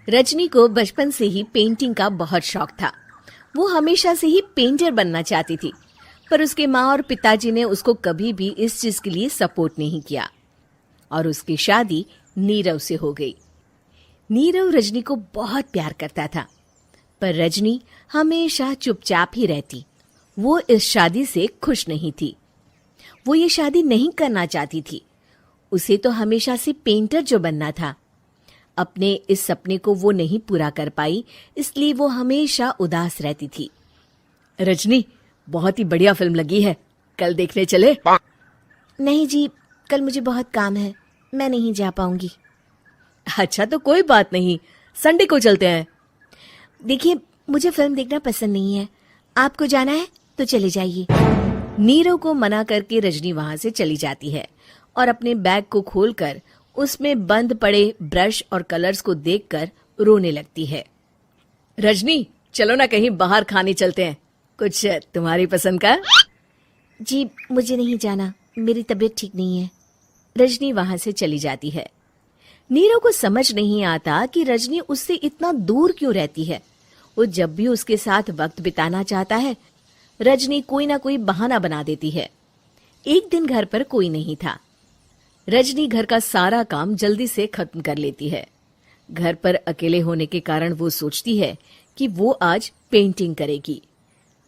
रजनी को बचपन से ही पेंटिंग का बहुत शौक था। वो हमेशा से ही पेंटर बनना चाहती थी, पर उसके माँ और पिताजी ने उसको कभी भी इस चीज के लिए सपोर्ट नहीं किया और उसकी शादी नीरव से हो गई। नीरव रजनी को बहुत प्यार करता था, पर रजनी हमेशा चुपचाप ही रहती। वो इस शादी से खुश नहीं थी। वो ये शादी नहीं करना चाहती थी। उसे तो हमेशा से पेंटर जो बनना था। अपने इस सपने को वो नहीं पूरा कर पाई, इसलिए वो हमेशा उदास रहती थी। रजनी, बहुत ही बढ़िया फिल्म लगी है, कल देखने चले? नहीं जी, कल मुझे बहुत काम है, मैं नहीं जा पाऊंगी। अच्छा तो कोई बात नहीं, संडे को चलते हैं। देखिए, मुझे फिल्म देखना पसंद नहीं है। आपको जाना है तो चले जाइए। नीरव को मना करके रजनी वहां से चली जाती है और अपने बैग को खोलकर उसमें बंद पड़े ब्रश और कलर्स को देखकर रोने लगती है। रजनी, चलो ना कहीं बाहर खाने चलते हैं, कुछ तुम्हारी पसंद का। जी, मुझे नहीं जाना, मेरी तबीयत ठीक नहीं है। रजनी वहां से चली जाती है। नीरव को समझ नहीं आता कि रजनी उससे इतना दूर क्यों रहती है। वो जब भी उसके साथ वक्त बिताना चाहता है, रजनी कोई ना कोई बहाना बना देती है। एक दिन घर पर कोई नहीं था। रजनी घर का सारा काम जल्दी से खत्म कर लेती है। घर पर अकेले होने के कारण वो सोचती है कि वो आज पेंटिंग करेगी।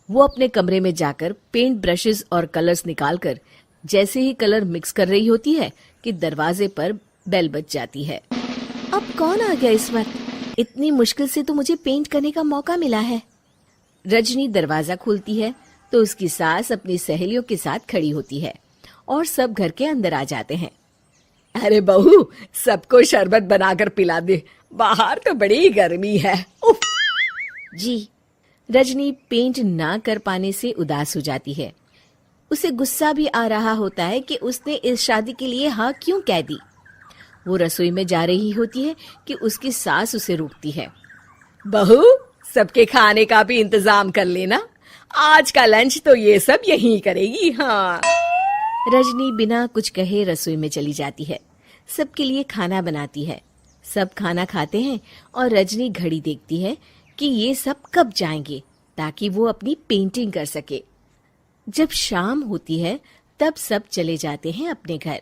वो अपने कमरे में जाकर पेंट ब्रशेस और कलर्स निकालकर जैसे ही कलर मिक्स कर रही होती है कि दरवाजे पर बेल बज जाती है। अब कौन आ गया इस वक्त? इतनी मुश्किल से तो मुझे पेंट करने का मौका मिला है। रजनी दरवाजा खोलती है तो उसकी सास अपनी सहेलियों के साथ खड़ी होती है और सब घर के अंदर आ जाते हैं। अरे बहू, सबको शरबत बनाकर पिला दे, बाहर तो बड़ी गर्मी है। उफ। जी। रजनी पेंट ना कर पाने से उदास हो जाती है। उसे गुस्सा भी आ रहा होता है कि उसने इस शादी के लिए हाँ क्यों कह दी। वो रसोई में जा रही होती है कि उसकी सास उसे रोकती है। बहू, सबके खाने का भी इंतजाम कर लेना, आज का लंच तो ये सब यहीं करेगी। हाँ। रजनी बिना कुछ कहे रसोई में चली जाती है। सबके लिए खाना बनाती है। सब खाना खाते हैं और रजनी घड़ी देखती है कि ये सब कब जाएंगे ताकि वो अपनी पेंटिंग कर सके। जब शाम होती है तब सब चले जाते हैं अपने घर।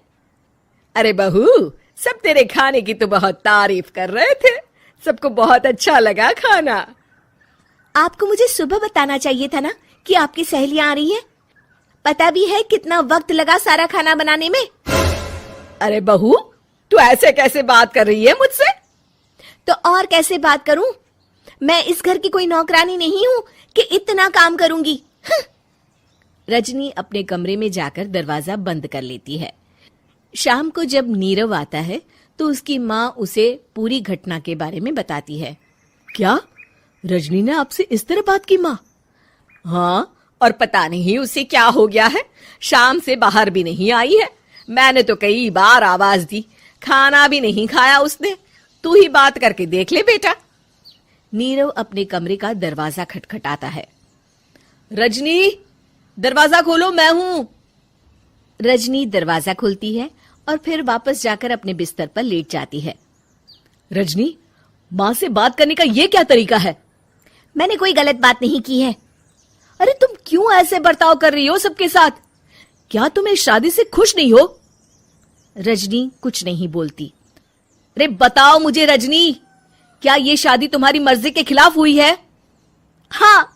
अरे बहू, सब तेरे खाने की तो बहुत तारीफ कर रहे थे, सबको बहुत अच्छा लगा खाना। आपको मुझे सुबह बताना चाहिए था ना कि आपकी सहेलियां आ रही है। पता भी है कितना वक्त लगा सारा खाना बनाने में। अरे बहू, तू ऐसे कैसे बात कर रही है मुझसे? तो और कैसे बात करूं? मैं इस घर की कोई नौकरानी नहीं हूं कि इतना काम करूंगी। रजनी अपने कमरे में जाकर दरवाजा बंद कर लेती है। शाम को जब नीरव आता है तो उसकी माँ उसे पूरी घटना के बारे में बताती है। क्या रजनी ने आपसे इस तरह बात की माँ? हाँ, और पता नहीं उसे क्या हो गया है, शाम से बाहर भी नहीं आई है। मैंने तो कई बार आवाज दी, खाना भी नहीं खाया उसने। तू ही बात करके देख ले बेटा। नीरव अपने कमरे का दरवाजा खटखटाता है। रजनी, दरवाजा खोलो, मैं हूं। रजनी दरवाजा खोलती है और फिर वापस जाकर अपने बिस्तर पर लेट जाती है। रजनी, माँ से बात करने का ये क्या तरीका है? मैंने कोई गलत बात नहीं की है। अरे तुम क्यों ऐसे बर्ताव कर रही हो सबके साथ? क्या तुम इस शादी से खुश नहीं हो? रजनी कुछ नहीं बोलती। अरे बताओ मुझे रजनी, क्या ये शादी तुम्हारी मर्जी के खिलाफ हुई है? हाँ,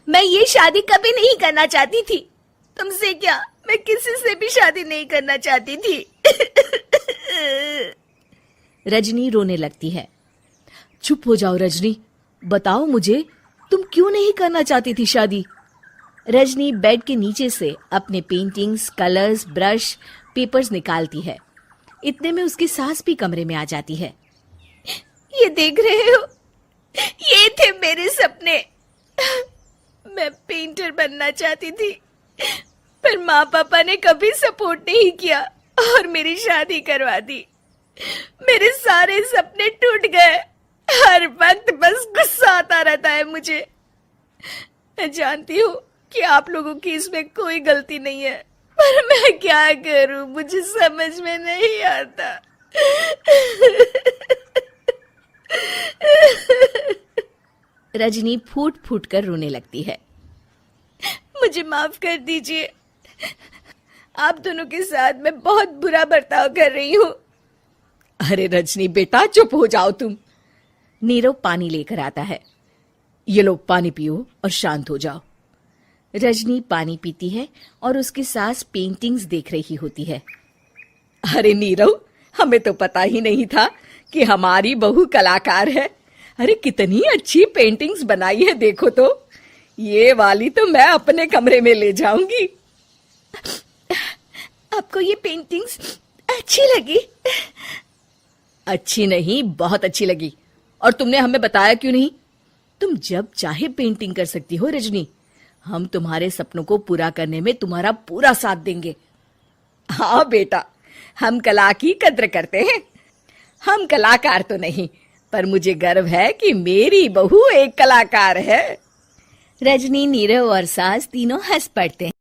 मैं ये शादी कभी नहीं करना चाहती थी। तुमसे क्या, मैं किसी से भी शादी नहीं करना चाहती थी। रजनी रोने लगती है। चुप हो जाओ रजनी, बताओ मुझे, तुम क्यों नहीं करना चाहती थी शादी? रजनी बेड के नीचे से अपने पेंटिंग्स, कलर्स, ब्रश, पेपर्स निकालती है। इतने में उसकी सास भी कमरे में आ जाती है। ये देख रहे हो, ये थे मेरे सपने। मैं पेंटर बनना चाहती थी, पर माँ पापा ने कभी सपोर्ट नहीं किया और मेरी शादी करवा दी। मेरे सारे सपने टूट गए। हर वक्त बस गुस्सा आता रहता है मुझे। मैं जानती हूँ कि आप लोगों की इसमें कोई गलती नहीं है, पर मैं क्या करूं, मुझे समझ में नहीं आता। रजनी फूट फूट कर रोने लगती है। मुझे माफ कर दीजिए, आप दोनों के साथ मैं बहुत बुरा बर्ताव कर रही हूँ। अरे रजनी बेटा, चुप हो जाओ तुम। नीरव पानी लेकर आता है। ये लो पानी पियो और शांत हो जाओ। रजनी पानी पीती है और उसकी सास पेंटिंग्स देख रही होती है। अरे नीरव, हमें तो पता ही नहीं था कि हमारी बहू कलाकार है। अरे कितनी अच्छी पेंटिंग्स बनाई है, देखो तो। ये वाली तो मैं अपने कमरे में ले जाऊंगी। आपको ये पेंटिंग्स अच्छी लगी? अच्छी नहीं, बहुत अच्छी लगी। और तुमने हमें बताया क्यों नहीं? तुम जब चाहे पेंटिंग कर सकती हो रजनी। हम तुम्हारे सपनों को पूरा करने में तुम्हारा पूरा साथ देंगे। हाँ बेटा, हम कला की कद्र करते हैं। हम कलाकार तो नहीं, पर मुझे गर्व है कि मेरी बहू एक कलाकार है। रजनी, नीरव और सास तीनों हंस पड़ते हैं।